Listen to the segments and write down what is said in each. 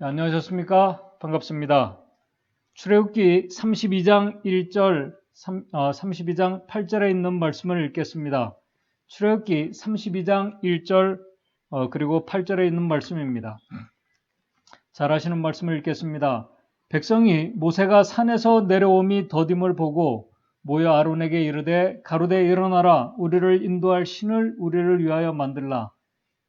네, 안녕하셨습니까? 반갑습니다. 출애굽기 32장 1절, 32장 8절에 있는 말씀을 읽겠습니다. 출애굽기 32장 1절 그리고 8절에 있는 말씀입니다. 잘 아시는 말씀을 읽겠습니다. 백성이 모세가 산에서 내려옴이 더딤을 보고 모여 아론에게 이르되 가로되 일어나라 우리를 인도할 신을 우리를 위하여 만들라.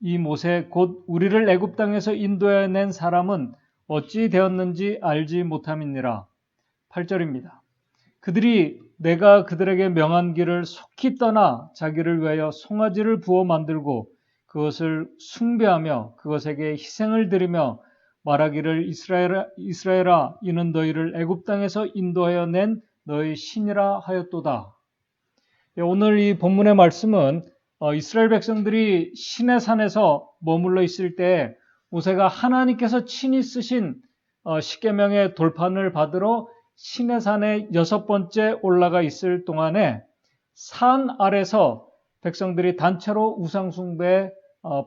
이 모세 곧 우리를 애굽 땅에서 인도해 낸 사람은 어찌 되었는지 알지 못함이니라. 8절입니다. 그들이 내가 그들에게 명한 길을 속히 떠나 자기를 위하여 송아지를 부어 만들고 그것을 숭배하며 그것에게 희생을 드리며 말하기를 이스라엘아 이는 너희를 애굽 땅에서 인도하여 낸 너희 신이라 하였도다. 오늘 이 본문의 말씀은 이스라엘 백성들이 시내산에서 머물러 있을 때 모세가 하나님께서 친히 쓰신 십계명의 돌판을 받으러 시내산에 6번째 올라가 있을 동안에 산 아래서 백성들이 단체로 우상숭배에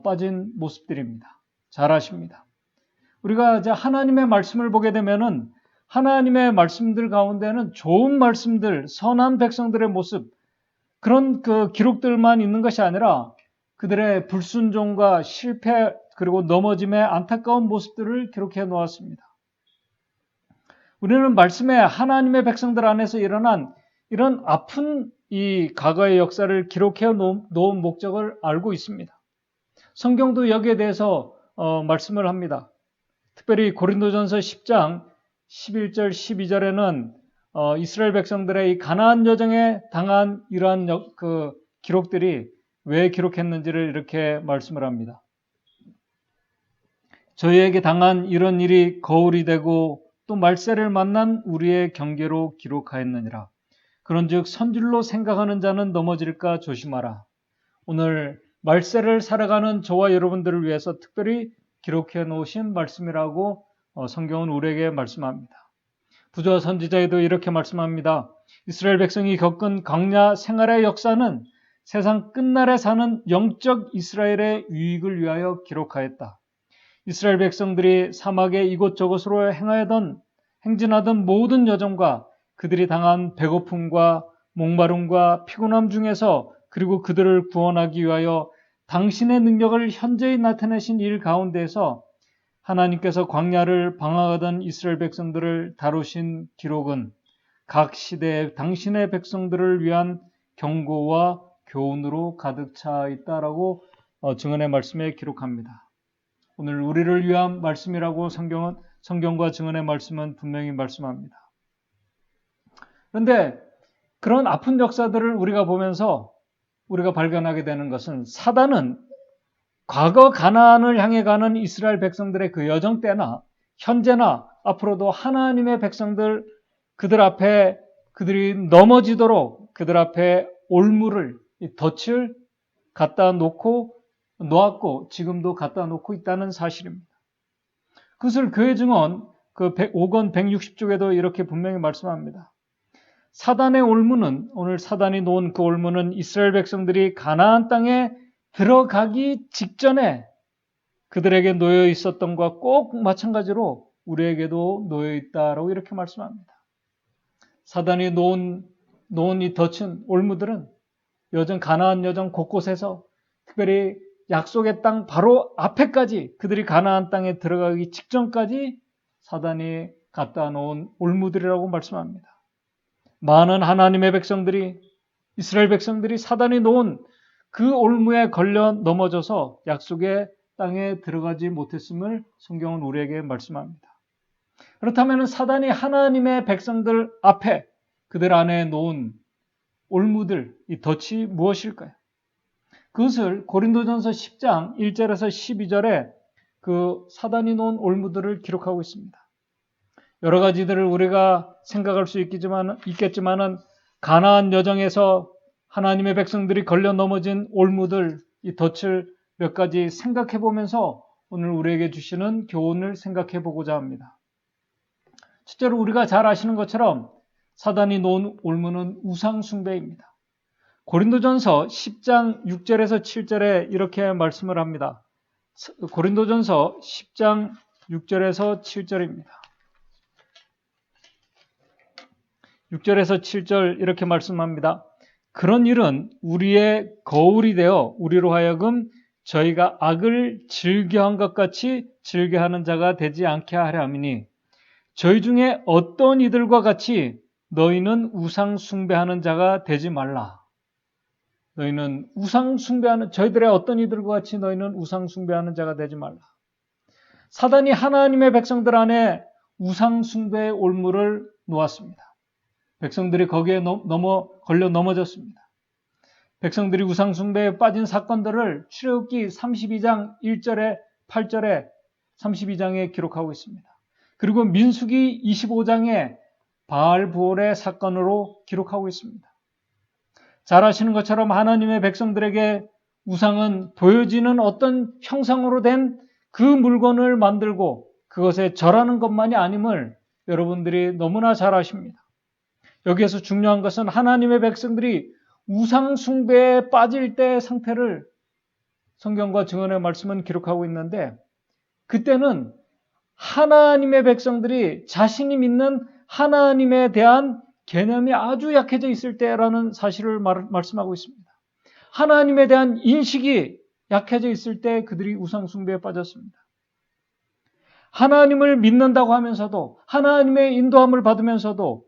빠진 모습들입니다. 잘 아십니다. 우리가 이제 하나님의 말씀을 보게 되면은 하나님의 말씀들 가운데는 좋은 말씀들, 선한 백성들의 모습, 그런 그 기록들만 있는 것이 아니라 그들의 불순종과 실패 그리고 넘어짐의 안타까운 모습들을 기록해 놓았습니다. 우리는 말씀에 하나님의 백성들 안에서 일어난 이런 아픈 이 과거의 역사를 기록해 놓은 목적을 알고 있습니다. 성경도 여기에 대해서 말씀을 합니다. 특별히 고린도전서 10장 11절 12절에는 이스라엘 백성들의 이 가나안 여정에 당한 이러한 그 기록들이 왜 기록했는지를 이렇게 말씀을 합니다. 저희에게 당한 이런 일이 거울이 되고 또 말세를 만난 우리의 경계로 기록하였느니라. 그런즉 선줄로 생각하는 자는 넘어질까 조심하라. 오늘 말세를 살아가는 저와 여러분들을 위해서 특별히 기록해 놓으신 말씀이라고 성경은 우리에게 말씀합니다. 부조와 선지자에도 이렇게 말씀합니다. 이스라엘 백성이 겪은 광야 생활의 역사는 세상 끝날에 사는 영적 이스라엘의 유익을 위하여 기록하였다. 이스라엘 백성들이 사막의 이곳저곳으로 행진하던 모든 여정과 그들이 당한 배고픔과 목마름과 피곤함 중에서 그리고 그들을 구원하기 위하여 당신의 능력을 현재히 나타내신 일 가운데에서 하나님께서 광야를 방황하던 이스라엘 백성들을 다루신 기록은 각 시대에 당신의 백성들을 위한 경고와 교훈으로 가득 차 있다라고 증언의 말씀에 기록합니다. 오늘 우리를 위한 말씀이라고 성경과 증언의 말씀은 분명히 말씀합니다. 그런데 그런 아픈 역사들을 우리가 보면서 우리가 발견하게 되는 것은 사단은 과거 가나안을 향해 가는 이스라엘 백성들의 그 여정 때나 현재나 앞으로도 하나님의 백성들 그들 앞에 그들이 넘어지도록 그들 앞에 올무를 덫을 갖다 놓았고 지금도 갖다 놓고 있다는 사실입니다. 그것을 교회 증언 그 5권 160쪽에도 이렇게 분명히 말씀합니다. 사단의 올무는 오늘 사단이 놓은 그 올무는 이스라엘 백성들이 가나안 땅에 들어가기 직전에 그들에게 놓여 있었던 것과 꼭 마찬가지로 우리에게도 놓여 있다라고 이렇게 말씀합니다. 사단이 놓은 이 덫은 올무들은 가나안 여정 곳곳에서 특별히 약속의 땅 바로 앞에까지 그들이 가나안 땅에 들어가기 직전까지 사단이 갖다 놓은 올무들이라고 말씀합니다. 많은 하나님의 백성들이 이스라엘 백성들이 사단이 놓은 그 올무에 걸려 넘어져서 약속의 땅에 들어가지 못했음을 성경은 우리에게 말씀합니다. 그렇다면 사단이 하나님의 백성들 앞에 그들 안에 놓은 올무들, 이 덫이 무엇일까요? 그것을 고린도전서 10장 1절에서 12절에 그 사단이 놓은 올무들을 기록하고 있습니다. 여러 가지들을 우리가 생각할 수 있겠지만은 가나안 여정에서 하나님의 백성들이 걸려 넘어진 올무들, 이 덫을 몇 가지 생각해 보면서 오늘 우리에게 주시는 교훈을 생각해 보고자 합니다. 첫째로 우리가 잘 아시는 것처럼 사단이 놓은 올무는 우상숭배입니다. 고린도전서 10장 6절에서 7절에 이렇게 말씀을 합니다. 고린도전서 10장 6절에서 7절입니다. 6절에서 7절 이렇게 말씀합니다. 그런 일은 우리의 거울이 되어 우리로 하여금 저희가 악을 즐겨한 것 같이 즐겨하는 자가 되지 않게 하려 함이니 저희 중에 어떤 이들과 같이 너희는 우상 숭배하는 자가 되지 말라. 너희는 우상 숭배하는 저희들의 어떤 이들과 같이 너희는 우상 숭배하는 자가 되지 말라. 사단이 하나님의 백성들 안에 우상 숭배의 올무를 놓았습니다. 백성들이 거기에 걸려 넘어졌습니다. 백성들이 우상 숭배에 빠진 사건들을 출애굽기 32장 1절에 8절에 32장에 기록하고 있습니다. 그리고 민수기 25장에 바알부올의 사건으로 기록하고 있습니다. 잘 아시는 것처럼 하나님의 백성들에게 우상은 보여지는 어떤 형상으로 된 그 물건을 만들고 그것에 절하는 것만이 아님을 여러분들이 너무나 잘 아십니다. 여기에서 중요한 것은 하나님의 백성들이 우상 숭배에 빠질 때의 상태를 성경과 증언의 말씀은 기록하고 있는데 그때는 하나님의 백성들이 자신이 믿는 하나님에 대한 개념이 아주 약해져 있을 때라는 사실을 말씀하고 있습니다. 하나님에 대한 인식이 약해져 있을 때 그들이 우상 숭배에 빠졌습니다. 하나님을 믿는다고 하면서도 하나님의 인도함을 받으면서도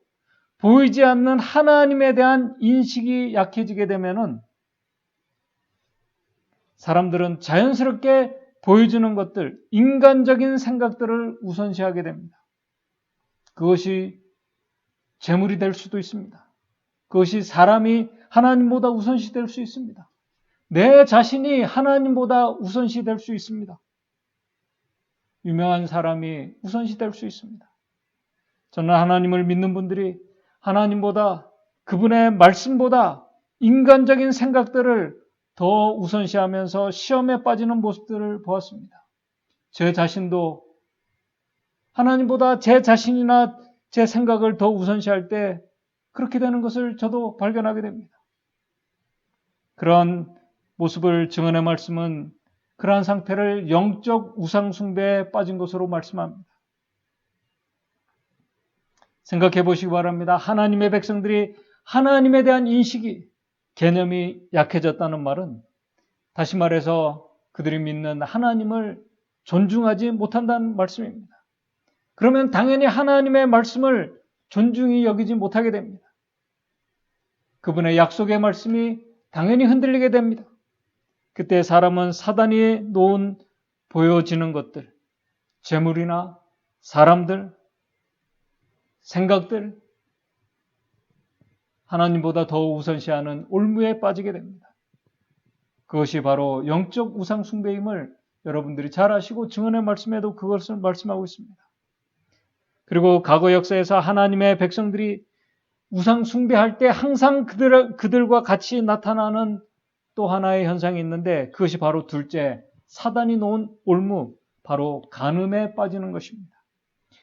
보이지 않는 하나님에 대한 인식이 약해지게 되면은 사람들은 자연스럽게 보여주는 것들, 인간적인 생각들을 우선시하게 됩니다. 그것이 재물이 될 수도 있습니다. 그것이 사람이 하나님보다 우선시 될 수 있습니다. 내 자신이 하나님보다 우선시 될 수 있습니다. 유명한 사람이 우선시 될 수 있습니다. 저는 하나님을 믿는 분들이 하나님보다 그분의 말씀보다 인간적인 생각들을 더 우선시하면서 시험에 빠지는 모습들을 보았습니다. 제 자신도 하나님보다 제 자신이나 제 생각을 더 우선시할 때 그렇게 되는 것을 저도 발견하게 됩니다. 그런 모습을 증언의 말씀은 그러한 상태를 영적 우상 숭배에 빠진 것으로 말씀합니다. 생각해 보시기 바랍니다. 하나님의 백성들이 하나님에 대한 인식이, 개념이 약해졌다는 말은 다시 말해서 그들이 믿는 하나님을 존중하지 못한다는 말씀입니다. 그러면 당연히 하나님의 말씀을 존중히 여기지 못하게 됩니다. 그분의 약속의 말씀이 당연히 흔들리게 됩니다. 그때 사람은 사단이 놓은 보여지는 것들, 재물이나 사람들, 생각들, 하나님보다 더 우선시하는 올무에 빠지게 됩니다. 그것이 바로 영적 우상 숭배임을 여러분들이 잘 아시고 증언의 말씀에도 그것을 말씀하고 있습니다. 그리고 과거 역사에서 하나님의 백성들이 우상 숭배할 때 항상 그들과 같이 나타나는 또 하나의 현상이 있는데 그것이 바로 둘째, 사단이 놓은 올무, 바로 간음에 빠지는 것입니다.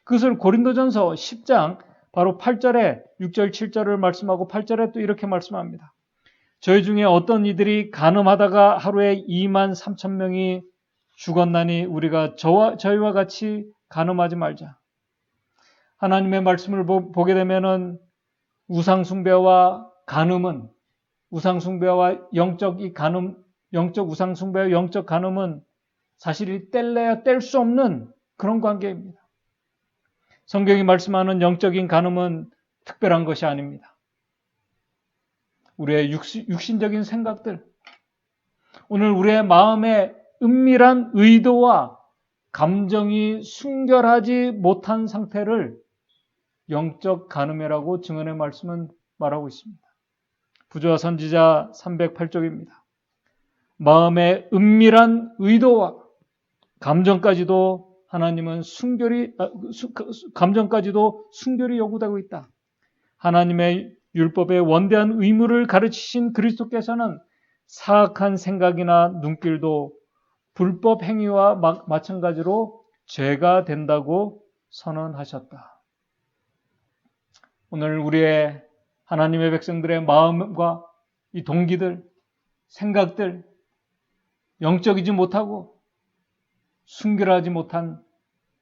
그것을 고린도전서 10장 바로 8절에 6절 7절을 말씀하고 8절에 또 이렇게 말씀합니다. 저희 중에 어떤 이들이 간음하다가 하루에 2만 3천 명이 죽었나니 우리가 저희와 같이 간음하지 말자. 하나님의 말씀을 보게 되면은 우상 숭배와 간음은 우상 숭배와 영적 우상 숭배와 영적 간음은 사실이 뗄래야 뗄 수 없는 그런 관계입니다. 성경이 말씀하는 영적인 간음은 특별한 것이 아닙니다. 우리의 육신적인 생각들, 오늘 우리의 마음의 은밀한 의도와 감정이 순결하지 못한 상태를 영적 간음이라고 증언의 말씀은 말하고 있습니다. 부조와 선지자 308쪽입니다. 마음의 은밀한 의도와 감정까지도 하나님은 감정까지도 순결이 요구되고 있다. 하나님의 율법의 원대한 의무를 가르치신 그리스도께서는 사악한 생각이나 눈길도 불법 행위와 마찬가지로 죄가 된다고 선언하셨다. 오늘 우리의 하나님의 백성들의 마음과 이 동기들, 생각들, 영적이지 못하고 순결하지 못한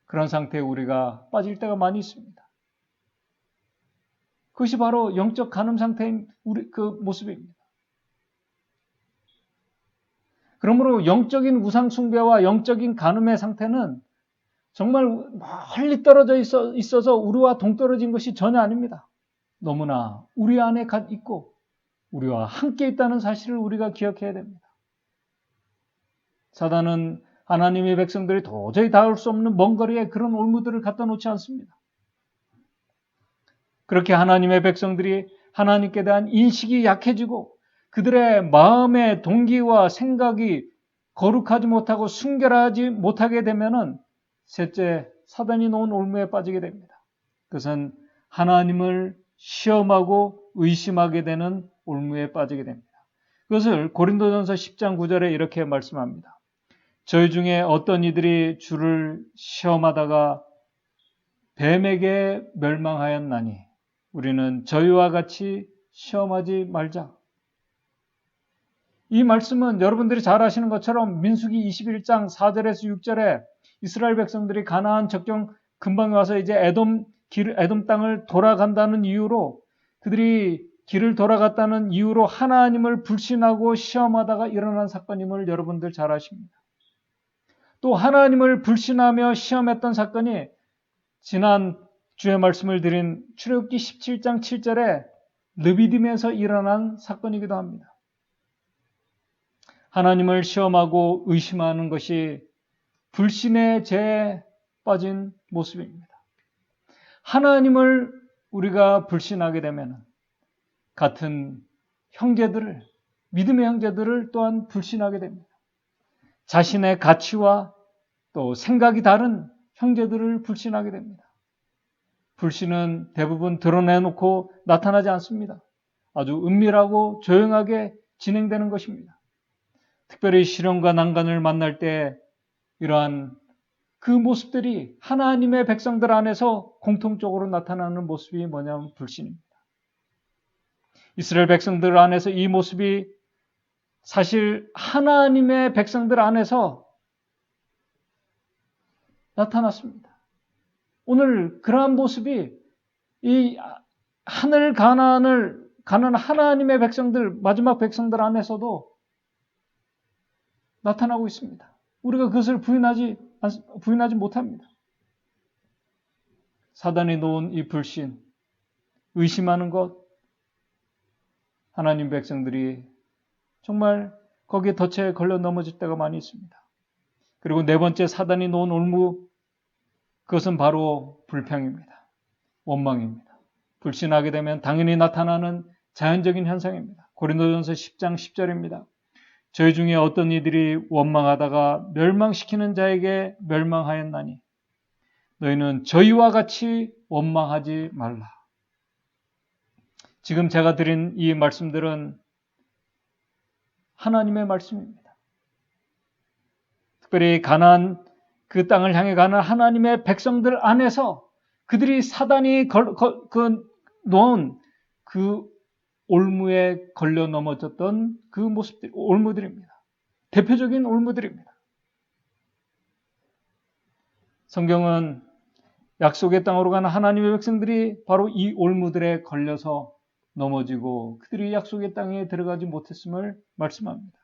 그런 상태에 우리가 빠질 때가 많이 있습니다. 그것이 바로 영적 간음 상태인 우리 그 모습입니다. 그러므로 영적인 우상 숭배와 영적인 간음의 상태는 정말 멀리 떨어져 있어서 우리와 동떨어진 것이 전혀 아닙니다. 너무나 우리 안에 있고 우리와 함께 있다는 사실을 우리가 기억해야 됩니다. 사단은 하나님의 백성들이 도저히 닿을 수 없는 먼 거리에 그런 올무들을 갖다 놓지 않습니다. 그렇게 하나님의 백성들이 하나님께 대한 인식이 약해지고 그들의 마음의 동기와 생각이 거룩하지 못하고 순결하지 못하게 되면은 셋째, 사단이 놓은 올무에 빠지게 됩니다. 그것은 하나님을 시험하고 의심하게 되는 올무에 빠지게 됩니다. 그것을 고린도전서 10장 9절에 이렇게 말씀합니다. 저희 중에 어떤 이들이 주를 시험하다가 뱀에게 멸망하였나니 우리는 저희와 같이 시험하지 말자. 이 말씀은 여러분들이 잘 아시는 것처럼 민수기 21장 4절에서 6절에 이스라엘 백성들이 가나안 적경 근방에 와서 이제 에돔 땅을 돌아간다는 이유로 그들이 길을 돌아갔다는 이유로 하나님을 불신하고 시험하다가 일어난 사건임을 여러분들 잘 아십니다. 또 하나님을 불신하며 시험했던 사건이 지난 주의 말씀을 드린 출애굽기 17장 7절에 르비딤에서 일어난 사건이기도 합니다. 하나님을 시험하고 의심하는 것이 불신의 죄에 빠진 모습입니다. 하나님을 우리가 불신하게 되면 같은 형제들을, 믿음의 형제들을 또한 불신하게 됩니다. 자신의 가치와 또 생각이 다른 형제들을 불신하게 됩니다. 불신은 대부분 드러내놓고 나타나지 않습니다. 아주 은밀하고 조용하게 진행되는 것입니다. 특별히 시련과 난관을 만날 때 이러한 그 모습들이 하나님의 백성들 안에서 공통적으로 나타나는 모습이 뭐냐면 불신입니다. 이스라엘 백성들 안에서 이 모습이 사실 하나님의 백성들 안에서 나타났습니다. 오늘 그러한 모습이 이 하늘 가난을 가는 하나님의 백성들, 마지막 백성들 안에서도 나타나고 있습니다. 우리가 그것을 부인하지 못합니다. 사단이 놓은 이 불신, 의심하는 것, 하나님 백성들이 정말 거기에 덫에 걸려 넘어질 때가 많이 있습니다. 그리고 네 번째 사단이 놓은 올무, 그것은 바로 불평입니다. 원망입니다. 불신하게 되면 당연히 나타나는 자연적인 현상입니다. 고린도전서 10장 10절입니다. 저희 중에 어떤 이들이 원망하다가 멸망시키는 자에게 멸망하였나니 너희는 저희와 같이 원망하지 말라. 지금 제가 드린 이 말씀들은 하나님의 말씀입니다. 특별히 가나안 그 땅을 향해 가는 하나님의 백성들 안에서 그들이 사단이 놓은 그 올무에 걸려 넘어졌던 그 모습들, 올무들입니다. 대표적인 올무들입니다. 성경은 약속의 땅으로 가는 하나님의 백성들이 바로 이 올무들에 걸려서 넘어지고 그들이 약속의 땅에 들어가지 못했음을 말씀합니다.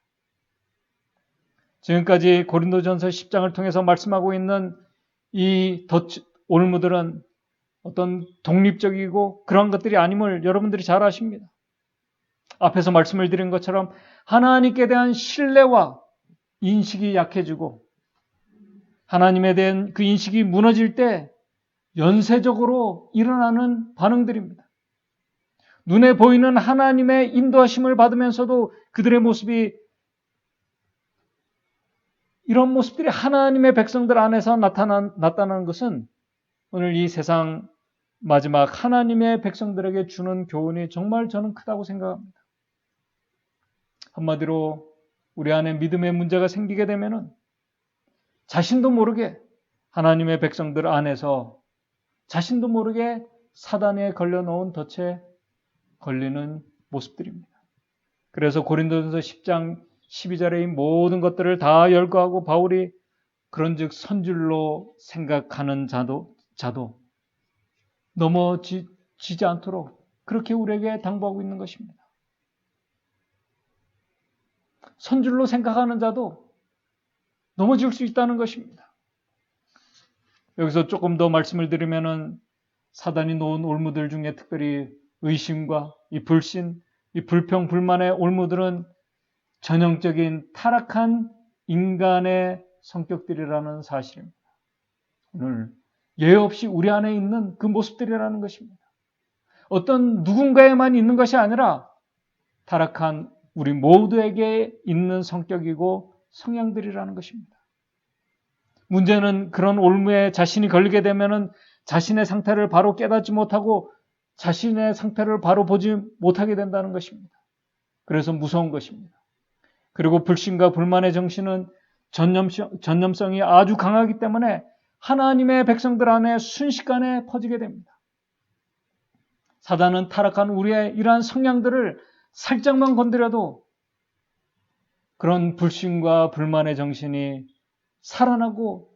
지금까지 고린도전서 10장을 통해서 말씀하고 있는 이 올무들은 어떤 독립적이고 그런 것들이 아님을 여러분들이 잘 아십니다. 앞에서 말씀을 드린 것처럼 하나님께 대한 신뢰와 인식이 약해지고 하나님에 대한 그 인식이 무너질 때 연쇄적으로 일어나는 반응들입니다. 눈에 보이는 하나님의 인도하심을 받으면서도 그들의 모습이 이런 모습들이 하나님의 백성들 안에서 나타나는 것은 오늘 이 세상 마지막 하나님의 백성들에게 주는 교훈이 정말 저는 크다고 생각합니다. 한마디로 우리 안에 믿음의 문제가 생기게 되면은 자신도 모르게 하나님의 백성들 안에서 자신도 모르게 사단에 걸려놓은 덫에 걸리는 모습들입니다. 그래서 고린도전서 10장 12절의 이 모든 것들을 다 열거하고 바울이 그런즉 선줄로 생각하는 자도 넘어지지 않도록 그렇게 우리에게 당부하고 있는 것입니다. 선줄로 생각하는 자도 넘어질 수 있다는 것입니다. 여기서 조금 더 말씀을 드리면은 사단이 놓은 올무들 중에 특별히 의심과 이 불신, 이 불평, 불만의 올무들은 전형적인 타락한 인간의 성격들이라는 사실입니다. 오늘 예외 없이 우리 안에 있는 그 모습들이라는 것입니다. 어떤 누군가에만 있는 것이 아니라 타락한 우리 모두에게 있는 성격이고 성향들이라는 것입니다. 문제는 그런 올무에 자신이 걸리게 되면은 자신의 상태를 바로 깨닫지 못하고 자신의 상태를 바로 보지 못하게 된다는 것입니다. 그래서 무서운 것입니다. 그리고 불신과 불만의 정신은 전념성이 아주 강하기 때문에 하나님의 백성들 안에 순식간에 퍼지게 됩니다. 사단은 타락한 우리의 이러한 성향들을 살짝만 건드려도 그런 불신과 불만의 정신이 살아나고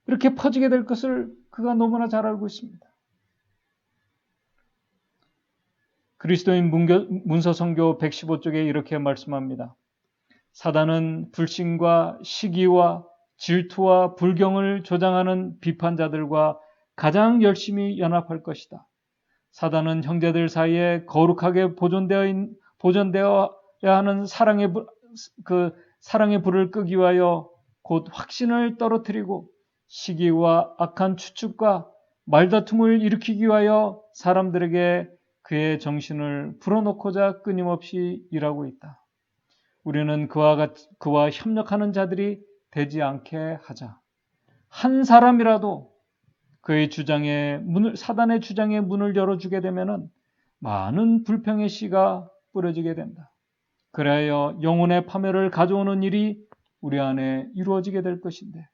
이렇게 퍼지게 될 것을 그가 너무나 잘 알고 있습니다. 그리스도인 문서성교 115쪽에 이렇게 말씀합니다. 사단은 불신과 시기와 질투와 불경을 조장하는 비판자들과 가장 열심히 연합할 것이다. 사단은 형제들 사이에 거룩하게 보존되어야 하는 사랑의 불을 끄기 위하여 곧 확신을 떨어뜨리고 시기와 악한 추측과 말다툼을 일으키기 위하여 사람들에게 그의 정신을 불어넣고자 끊임없이 일하고 있다. 우리는 그와 협력하는 자들이 되지 않게 하자. 한 사람이라도 그의 사단의 주장에 문을 열어주게 되면은 많은 불평의 씨가 뿌려지게 된다. 그래야 영혼의 파멸을 가져오는 일이 우리 안에 이루어지게 될 것인데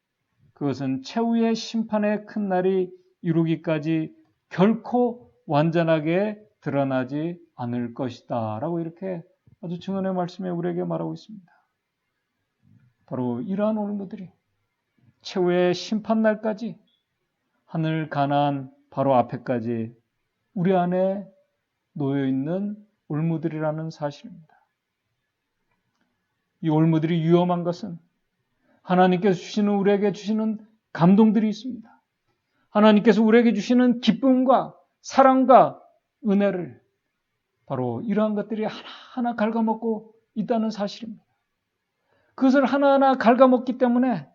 그것은 최후의 심판의 큰 날이 이루기까지 결코 완전하게 드러나지 않을 것이다. 라고 이렇게 아주 증언의 말씀에 우리에게 말하고 있습니다. 바로 이러한 올무들이 최후의 심판날까지 하늘 가나안 바로 앞에까지 우리 안에 놓여있는 올무들이라는 사실입니다. 이 올무들이 위험한 것은 하나님께서 우리에게 주시는 감동들이 있습니다. 하나님께서 우리에게 주시는 기쁨과 사랑과 은혜를 바로 이러한 것들이 하나하나 갉아먹고 있다는 사실입니다. 그것을 하나하나 갉아먹기 때문에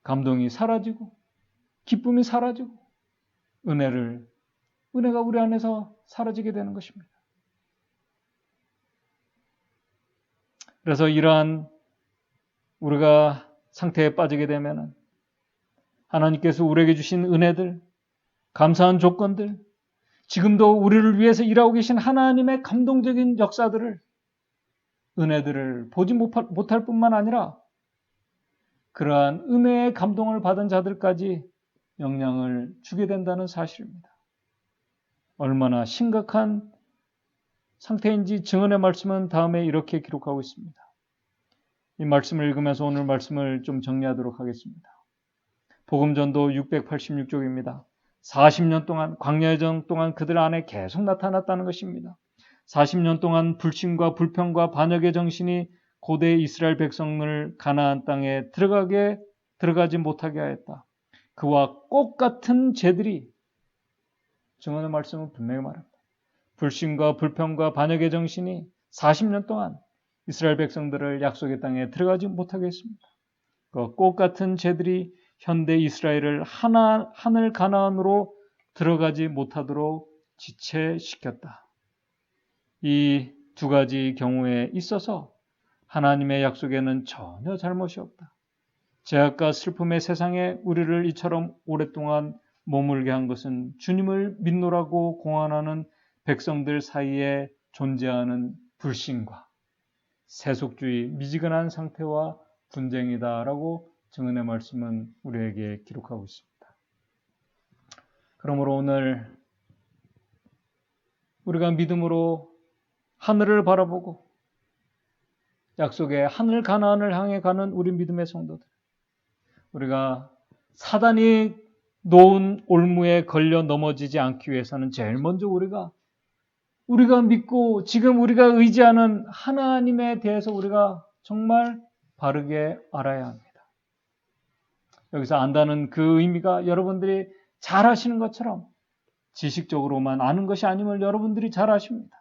감동이 사라지고 기쁨이 사라지고 은혜가 우리 안에서 사라지게 되는 것입니다. 그래서 이러한 우리가 상태에 빠지게 되면 하나님께서 우리에게 주신 은혜들, 감사한 조건들, 지금도 우리를 위해서 일하고 계신 하나님의 감동적인 역사들을, 은혜들을 보지 못할 뿐만 아니라 그러한 은혜의 감동을 받은 자들까지 영향을 주게 된다는 사실입니다. 얼마나 심각한 상태인지 증언의 말씀은 다음에 이렇게 기록하고 있습니다. 이 말씀을 읽으면서 오늘 말씀을 좀 정리하도록 하겠습니다. 복음전도 686쪽입니다. 40년 동안 광야의 정 동안 그들 안에 계속 나타났다는 것입니다. 40년 동안 불신과 불평과 반역의 정신이 고대 이스라엘 백성을 가나안 땅에 들어가지 못하게 하였다. 그와 똑같은 죄들이 증언의 말씀은 분명히 말합니다. 불신과 불평과 반역의 정신이 40년 동안 이스라엘 백성들을 약속의 땅에 들어가지 못하게 했습니다. 그 똑같은 죄들이 현대 이스라엘을 하늘 가나안으로 들어가지 못하도록 지체시켰다. 이 두 가지 경우에 있어서 하나님의 약속에는 전혀 잘못이 없다. 죄악과 슬픔의 세상에 우리를 이처럼 오랫동안 머물게 한 것은 주님을 믿노라고 공언하는 백성들 사이에 존재하는 불신과 세속주의, 미지근한 상태와 분쟁이다라고 증언의 말씀은 우리에게 기록하고 있습니다. 그러므로 오늘 우리가 믿음으로 하늘을 바라보고 약속의 하늘 가나안을 향해 가는 우리 믿음의 성도들, 우리가 사단이 놓은 올무에 걸려 넘어지지 않기 위해서는 제일 먼저 우리가 믿고 지금 우리가 의지하는 하나님에 대해서 우리가 정말 바르게 알아야 합니다. 여기서 안다는 그 의미가 여러분들이 잘 아시는 것처럼 지식적으로만 아는 것이 아님을 여러분들이 잘 아십니다.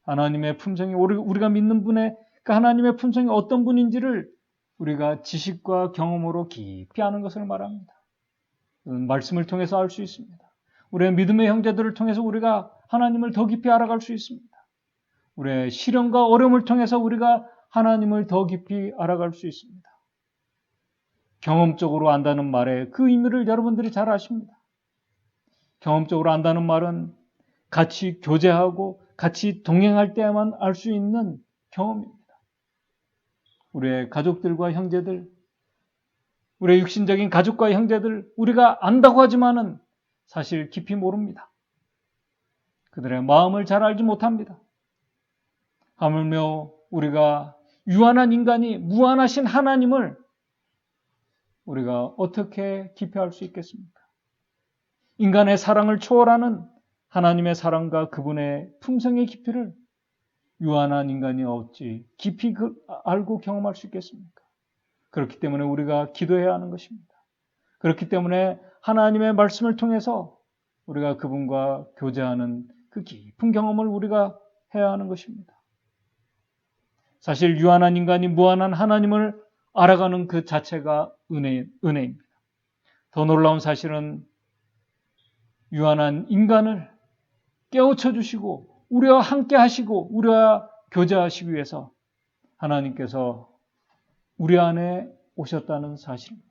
하나님의 품성이, 우리가 믿는 분의 그 하나님의 품성이 어떤 분인지를 우리가 지식과 경험으로 깊이 아는 것을 말합니다. 말씀을 통해서 알 수 있습니다. 우리의 믿음의 형제들을 통해서 우리가 하나님을 더 깊이 알아갈 수 있습니다. 우리의 시련과 어려움을 통해서 우리가 하나님을 더 깊이 알아갈 수 있습니다. 경험적으로 안다는 말의 그 의미를 여러분들이 잘 아십니다. 경험적으로 안다는 말은 같이 교제하고 같이 동행할 때만 알 수 있는 경험입니다. 우리의 가족들과 형제들, 우리의 육신적인 가족과 형제들, 우리가 안다고 하지만은 사실 깊이 모릅니다. 그들의 마음을 잘 알지 못합니다. 하물며 우리가 유한한 인간이 무한하신 하나님을 우리가 어떻게 깊이 알 수 있겠습니까? 인간의 사랑을 초월하는 하나님의 사랑과 그분의 품성의 깊이를 유한한 인간이 어찌 깊이 알고 경험할 수 있겠습니까? 그렇기 때문에 우리가 기도해야 하는 것입니다. 그렇기 때문에 하나님의 말씀을 통해서 우리가 그분과 교제하는 그 깊은 경험을 우리가 해야 하는 것입니다. 사실 유한한 인간이 무한한 하나님을 알아가는 그 자체가 은혜입니다. 더 놀라운 사실은 유한한 인간을 깨우쳐 주시고 우리와 함께 하시고 우리와 교제하시기 위해서 하나님께서 우리 안에 오셨다는 사실입니다.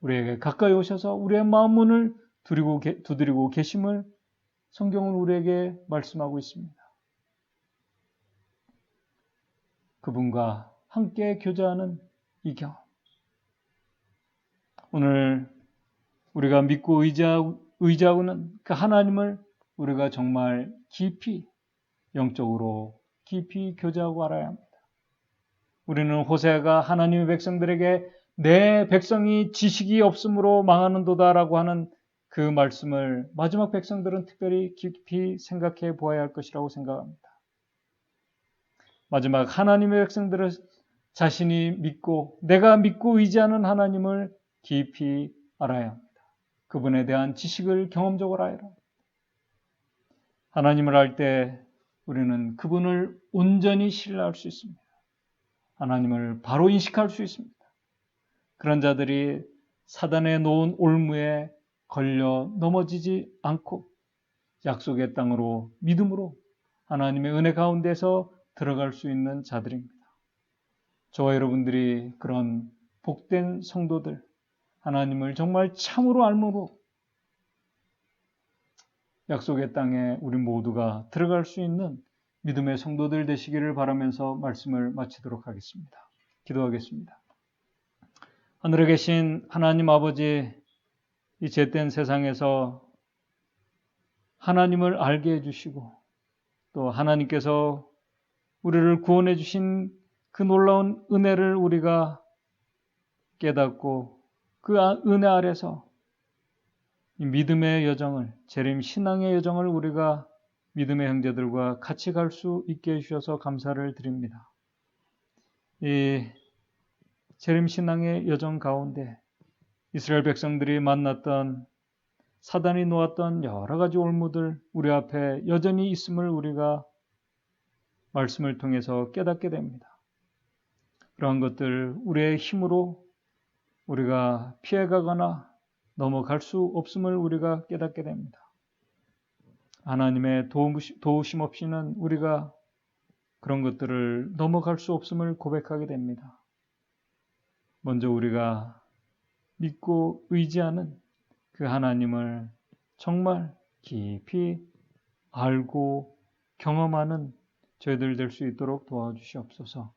우리에게 가까이 오셔서 우리의 마음 문을 두드리고 계심을 성경은 우리에게 말씀하고 있습니다. 그분과 함께 교제하는 이 경험. 오늘 우리가 믿고 의지하고는 그 하나님을 우리가 정말 깊이 영적으로 깊이 교제하고 알아야 합니다. 우리는 호세아가 하나님의 백성들에게 내 백성이 지식이 없으므로 망하는도다라고 하는 그 말씀을 마지막 백성들은 특별히 깊이 생각해 보아야 할 것이라고 생각합니다. 마지막 하나님의 백성들은 자신이 믿고 내가 믿고 의지하는 하나님을 깊이 알아야 합니다. 그분에 대한 지식을 경험적으로 알아야 합니다. 하나님을 알 때 우리는 그분을 온전히 신뢰할 수 있습니다. 하나님을 바로 인식할 수 있습니다. 그런 자들이 사단에 놓은 올무에 걸려 넘어지지 않고 약속의 땅으로 믿음으로 하나님의 은혜 가운데서 들어갈 수 있는 자들입니다. 저와 여러분들이 그런 복된 성도들, 하나님을 정말 참으로 알므로 약속의 땅에 우리 모두가 들어갈 수 있는 믿음의 성도들 되시기를 바라면서 말씀을 마치도록 하겠습니다. 기도하겠습니다. 하늘에 계신 하나님 아버지, 이 죄된 세상에서 하나님을 알게 해주시고 또 하나님께서 우리를 구원해 주신 그 놀라운 은혜를 우리가 깨닫고 그 은혜 아래서 이 믿음의 여정을, 재림 신앙의 여정을 우리가 믿음의 형제들과 같이 갈 수 있게 해주셔서 감사를 드립니다. 이 재림 신앙의 여정 가운데 이스라엘 백성들이 만났던 사단이 놓았던 여러 가지 올무들 우리 앞에 여전히 있음을 우리가 말씀을 통해서 깨닫게 됩니다. 그러한 것들 우리의 힘으로 우리가 피해가거나 넘어갈 수 없음을 우리가 깨닫게 됩니다. 하나님의 도우심 없이는 우리가 그런 것들을 넘어갈 수 없음을 고백하게 됩니다. 먼저 우리가 믿고 의지하는 그 하나님을 정말 깊이 알고 경험하는 저희들 될 수 있도록 도와주시옵소서.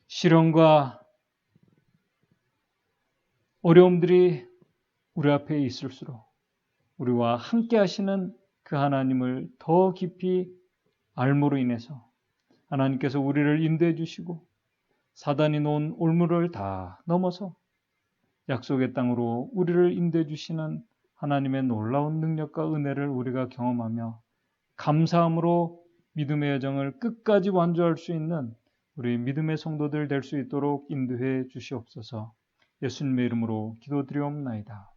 시련과 어려움들이 우리 앞에 있을수록 우리와 함께 하시는 그 하나님을 더 깊이 알므로 인해서 하나님께서 우리를 인도해 주시고 사단이 놓은 올무를 다 넘어서 약속의 땅으로 우리를 인도해 주시는 하나님의 놀라운 능력과 은혜를 우리가 경험하며 감사함으로 믿음의 여정을 끝까지 완주할 수 있는 우리 믿음의 성도들 될 수 있도록 인도해 주시옵소서. 예수님의 이름으로 기도드리옵나이다.